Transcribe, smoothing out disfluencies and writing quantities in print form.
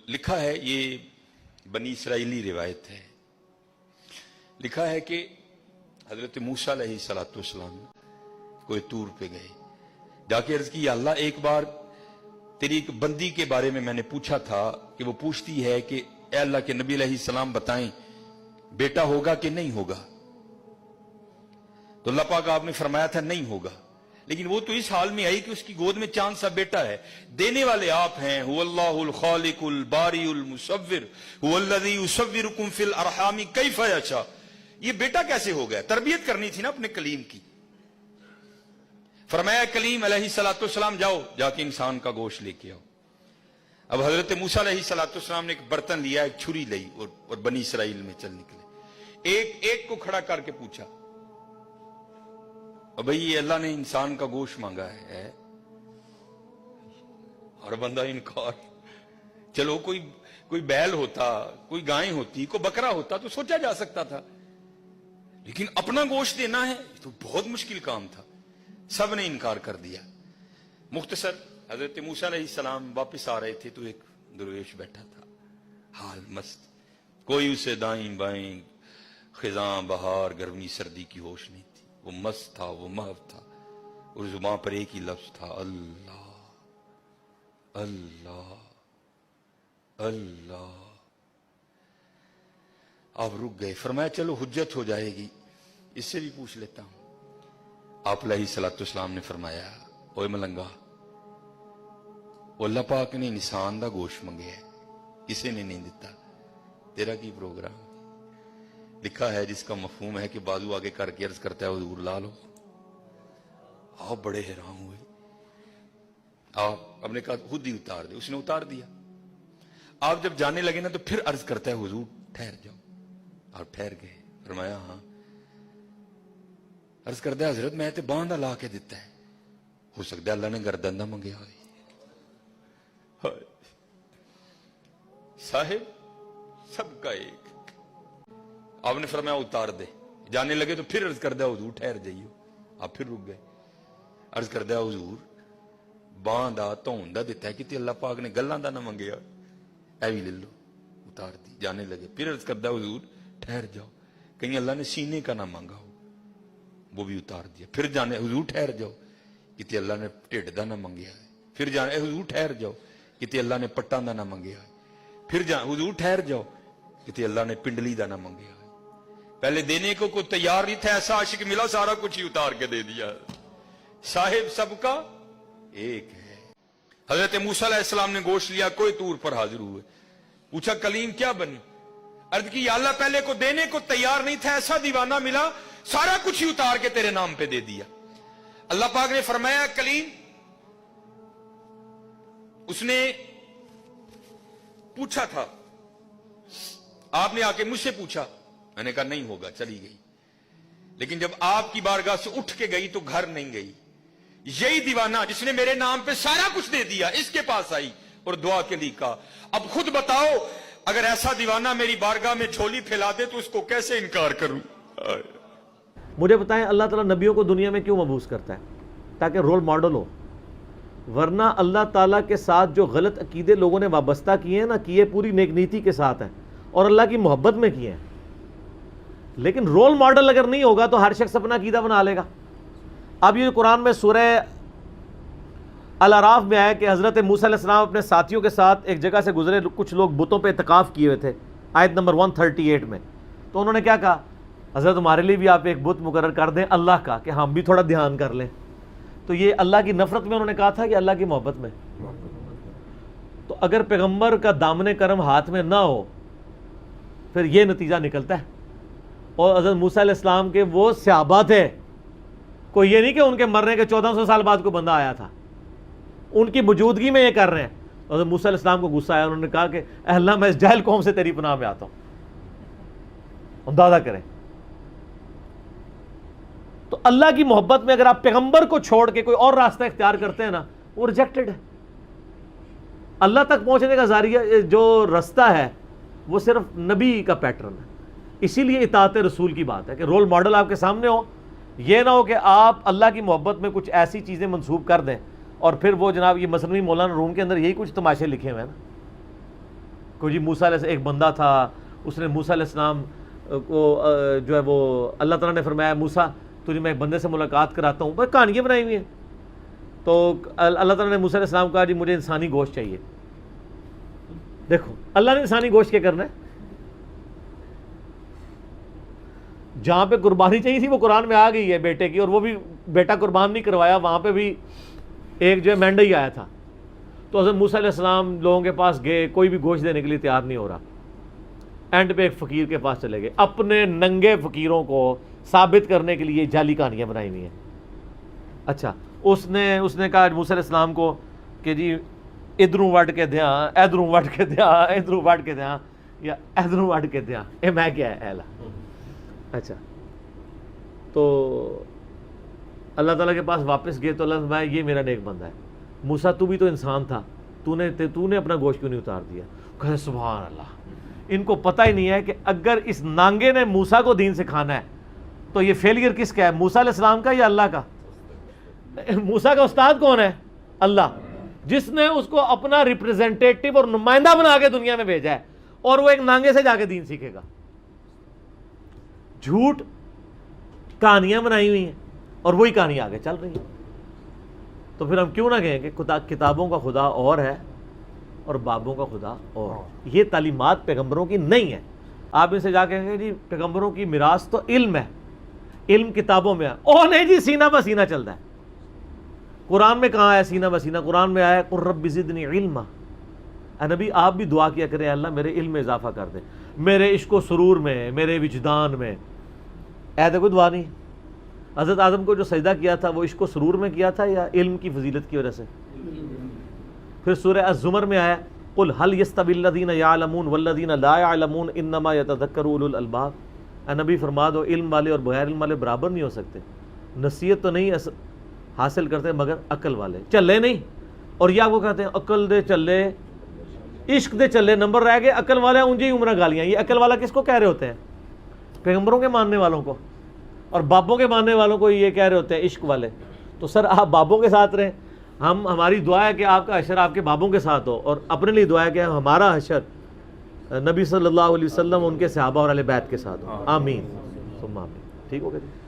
لکھا ہے، یہ بنی اسرائیلی روایت ہے، لکھا ہے کہ حضرت موسیٰ علیہ السلام کوئی طور پہ گئے، جا کے عرض کی یا اللہ ایک بار تیری ایک بندی کے بارے میں نے پوچھا تھا کہ وہ پوچھتی ہے کہ اے اللہ کے نبی علیہ السلام بتائیں بیٹا ہوگا کہ نہیں ہوگا، تو اللہ پاک آپ نے فرمایا تھا نہیں ہوگا، لیکن وہ تو اس حال میں آئی کہ اس کی گود میں چاند سا بیٹا ہے، دینے والے آپ ہیں، هو اللہ الخالق الباری المصور هو الذی یصورکم فی الارحام کیف یشاء، یہ بیٹا کیسے ہو گیا؟ تربیت کرنی تھی نا اپنے کلیم کی۔ فرمایا کلیم علیہ السلام جاؤ جا کے انسان کا گوشت لے کے آؤ۔ اب حضرت موسیٰ علیہ السلام نے ایک برتن لیا، ایک چھری لئی اور بنی اسرائیل میں چل نکلے، ایک کو کھڑا کر کے پوچھا اور بھئی یہ اللہ نے انسان کا گوشت مانگا ہے، اور بندہ انکار۔ چلو کوئی بیل ہوتا، کوئی گائیں ہوتی، کوئی بکرا ہوتا تو سوچا جا سکتا تھا، لیکن اپنا گوشت دینا ہے تو بہت مشکل کام تھا، سب نے انکار کر دیا۔ مختصر حضرت موسیٰ علیہ السلام واپس آ رہے تھے تو ایک درویش بیٹھا تھا، حال مست، کوئی اسے دائیں بائیں خزاں بہار گرمی سردی کی ہوش نہیں تھی، وہ مست تھا، وہ محو تھا، اور زبان پر ایک ہی لفظ تھا، اللہ اللہ اللہ۔ آپ رک گئے، فرمایا چلو حجت ہو جائے گی، اس سے بھی پوچھ لیتا ہوں۔ آپ علیہ السلام نے فرمایا اوے ملنگا، اللہ پاک نے انسان دا گوشت منگے ہے، کسی نے نہیں دیتا، تیرا کی پروگرام؟ لکھا ہے جس کا مفہوم ہے کہ بازو آگے کر کے عرض کرتا ہے حضور لا لو۔ آپ بڑے حیران ہوئے، آپ نے کہا خود ہی اتار دے، اس نے اتار دیا۔ آپ جب جانے لگے نا تو پھر عرض کرتا ہے حضور ٹھہر جاؤ، آپ ٹھہر گئے۔ فرمایا ہاں۔ عرض کرتا ہے حضرت میں تے باندھا لا کے دیتا ہے، ہو سکتا ہے اللہ نے گردن نہ منگیا ہوئے۔ صاحب سب کا ایک۔ آپ نے فرمایا اتار دے، جانے لگے تو پھر عرض کرتا ہے حضور ٹھہر جائیو، آپ پھر رک گئے۔ عرض کرتا ہے حضور باندھا تون دا دیتا ہے کہ اللہ پاک نے گلاں دا نہ منگیا، اے بھی لے لو، اتار دی۔ جانے لگے پھر عرض کرتا ہے حضور ٹھہر جاؤ، کہیں اللہ نے سینے کا نہ مانگا ہو، وہ بھی اتار دیا۔ پھر جانے حضور ٹھہر جاؤ، کتے اللہ نے ٹھڈ دا نہ منگیا ہے۔ پھر جانے حضور ٹھہر جاؤ، کتے اللہ نے پٹاں دا نہ منگیا ہے۔ پھر حضور ٹھہر جاؤ، کتے اللہ نے پنڈلی دا نہ منگیا ہے۔ پہلے دینے کو کوئی تیار نہیں تھا، ایسا عاشق ملا سارا کچھ ہی اتار کے دے دیا۔ صاحب سب کا ایک ہے۔ حضرت موسیٰ علیہ السلام نے گوشت لیا، کوئی طور پر حاضر ہوئے، پوچھا کلیم کیا بنی؟ عرض کی یا اللہ پہلے کو دینے کو تیار نہیں تھا، ایسا دیوانہ ملا سارا کچھ ہی اتار کے تیرے نام پہ دے دیا۔ اللہ پاک نے فرمایا کلیم اس نے پوچھا تھا، آپ نے آ کے مجھ سے پوچھا، میں نے کہا نہیں ہوگا، چلی گئی۔ لیکن جب آپ کی بارگاہ سے اٹھ کے گئی تو گھر نہیں گئی۔ یہی دیوانہ جس نے میرے نام پہ سارا کچھ دے دیا اس کے پاس آئی اور دعا کے لیے کہا اب خود بتاؤ اگر ایسا دیوانہ میری بارگاہ میں جھولی پھیلا دے تو اس کو کیسے انکار کروں؟ مجھے بتائیں اللہ تعالیٰ نبیوں کو دنیا میں کیوں مبعوث کرتا ہے؟ تاکہ رول ماڈل ہو، ورنہ اللہ تعالیٰ کے ساتھ جو غلط عقیدے لوگوں نے وابستہ کیے ہیں نا، کیے پوری نیک نیتی کے ساتھ ہیں اور اللہ کی محبت میں کیے ہیں، لیکن رول ماڈل اگر نہیں ہوگا تو ہر شخص اپنا عقیدہ بنا لے گا۔ اب یہ قرآن میں سورہ الاعراف میں آیا کہ حضرت موسیٰ علیہ السلام اپنے ساتھیوں کے ساتھ ایک جگہ سے گزرے، کچھ لوگ بتوں پہ اعتکاف کیے ہوئے تھے، آیت نمبر 138 میں، تو انہوں نے کیا کہا؟ حضرت ہمارے لیے بھی آپ ایک بت مقرر کر دیں اللہ کا کہ ہم بھی تھوڑا دھیان کر لیں۔ تو یہ اللہ کی نفرت میں انہوں نے کہا تھا کہ اللہ کی محبت میں؟ تو اگر پیغمبر کا دامن کرم ہاتھ میں نہ ہو پھر یہ نتیجہ نکلتا ہے۔ اور حضرت موسیٰ علیہ السلام کے وہ صحابہ تھے، کوئی یہ نہیں کہ ان کے مرنے کے 1400 سال بعد کوئی بندہ آیا تھا، ان کی موجودگی میں یہ کر رہے ہیں۔ حضرت موسیٰ علیہ السلام کو غصہ آیا، انہوں نے کہا کہ اے اللہ میں اس جاہل قوم سے تیری پناہ میں آتا ہوں۔ اندازہ کریں، تو اللہ کی محبت میں اگر آپ پیغمبر کو چھوڑ کے کوئی اور راستہ اختیار کرتے ہیں نا، وہ ریجیکٹڈ ہے۔ اللہ تک پہنچنے کا ذریعہ جو راستہ ہے وہ صرف نبی کا پیٹرن ہے۔ اسی لیے اطاعت رسول کی بات ہے کہ رول ماڈل آپ کے سامنے ہو، یہ نہ ہو کہ آپ اللہ کی محبت میں کچھ ایسی چیزیں منسوب کر دیں اور پھر وہ جناب یہ مثنوی مولانا روم کے اندر یہی کچھ تماشے لکھے ہوئے ہیں نا، کوئی جی موسیٰ علیہ ایک بندہ تھا، اس نے موسیٰ علیہ السلام کو جو ہے وہ اللہ تعالیٰ نے فرمایا موسیٰ تجھے میں ایک بندے سے ملاقات کراتا ہوں، بس کہانیاں بنائی ہوئی ہیں. تو اللہ تعالیٰ نے موسیٰ علیہ السلام کو کہا جی مجھے انسانی گوشت چاہیے. دیکھو اللہ نے انسانی گوشت کیا کرنا ہے، جہاں پہ قربانی چاہیے تھی وہ قرآن میں آ گئی ہے بیٹے کی، اور وہ بھی بیٹا قربان نہیں کروایا، وہاں پہ بھی ایک جو ہے مینڈا ہی آیا تھا. تو حضرت موسیٰ علیہ السلام لوگوں کے پاس گئے، کوئی بھی گوشت دینے کے لیے تیار نہیں ہو رہا. اینڈ پہ ایک فقیر کے پاس چلے گئے، اپنے ننگے فقیروں کو ثابت کرنے کے لیے جعلی کہانیاں بنائی ہوئی ہیں. اچھا اس نے کہا موسیٰ علیہ السلام کو کہ جی ادھروں وڈ کے دیاں، ادھروں وڈ کے دیاں، ادھروں وڈ کے دیاں، یا ادھروں وڈ کے دیاں، اے میں کیا ہے اہلا. اچھا تو اللہ تعالیٰ کے پاس واپس گئے تو اللہ نے فرمایا یہ میرا نیک بندہ ہے. موسیٰ تو بھی تو انسان تھا، تو نے اپنا گوشت کیوں نہیں اتار دیا؟ کہے سبحان اللہ. ان کو پتہ ہی نہیں ہے کہ اگر اس نانگے نے موسیٰ کو دین سکھانا ہے تو یہ فیلئر کس کا ہے، موسیٰ علیہ السلام کا یا اللہ کا؟ موسیٰ کا استاد کون ہے؟ اللہ، جس نے اس کو اپنا ریپرزینٹیٹو اور نمائندہ بنا کے دنیا میں بھیجا ہے، اور وہ ایک نانگے سے جا کے دین سیکھے گا. جھوٹ کہانیاں بنائی ہوئی ہیں اور وہی کہانی آگے چل رہی ہے. تو پھر ہم کیوں نہ کہیں کہ کتابوں کا خدا اور ہے اور بابوں کا خدا اور. یہ تعلیمات پیغمبروں کی نہیں ہے. آپ ان سے جا کے کہیں گے جی پیغمبروں کی میراث تو علم ہے، علم کتابوں میں ہے. او نہیں جی سینہ بسینہ چلتا ہے. قرآن میں کہاں ہے سینہ بسینہ؟ قرآن میں آیا قل رب زدنی علما. اے نبی آپ بھی دعا کیا کریں اللہ میرے علم میں اضافہ کر دے، میرے عشق و سرور میں، میرے وجدان میں. ایسا کوئی دعا نہیں. حضرت آدم کو جو سجدہ کیا تھا وہ عشق و سرور میں کیا تھا یا علم کی فضیلت کی وجہ سے؟ پھر سورہ الزمر میں آیا قل هل يستوي الذين يعلمون والذين لا يعلمون انما يتذكر اولو الالباب. اے نبی فرما دو علم والے اور بغیر علم والے برابر نہیں ہو سکتے. نصیحت تو نہیں حاصل کرتے مگر عقل والے، چلے نہیں. اور یا وہ کہتے ہیں عقل دے چلے عشق دے چلے نمبر رہ گئے، عقل والے اونجی عمرہ گالیاں. یہ عقل والا کس کو کہہ رہے ہوتے ہیں؟ پیغمبروں کے ماننے والوں کو. اور بابوں کے ماننے والوں کو یہ کہہ رہے ہوتے ہیں عشق والے. تو سر آپ بابوں کے ساتھ رہیں. ہماری دعا ہے کہ آپ کا حشر آپ کے بابوں کے ساتھ ہو، اور اپنے لیے دعا ہے کہ ہمارا حشر نبی صلی اللہ علیہ وسلم ان کے صحابہ اور اہل بیت کے ساتھ ہو. آمین ثم آمین. ٹھیک ہو گیا جی.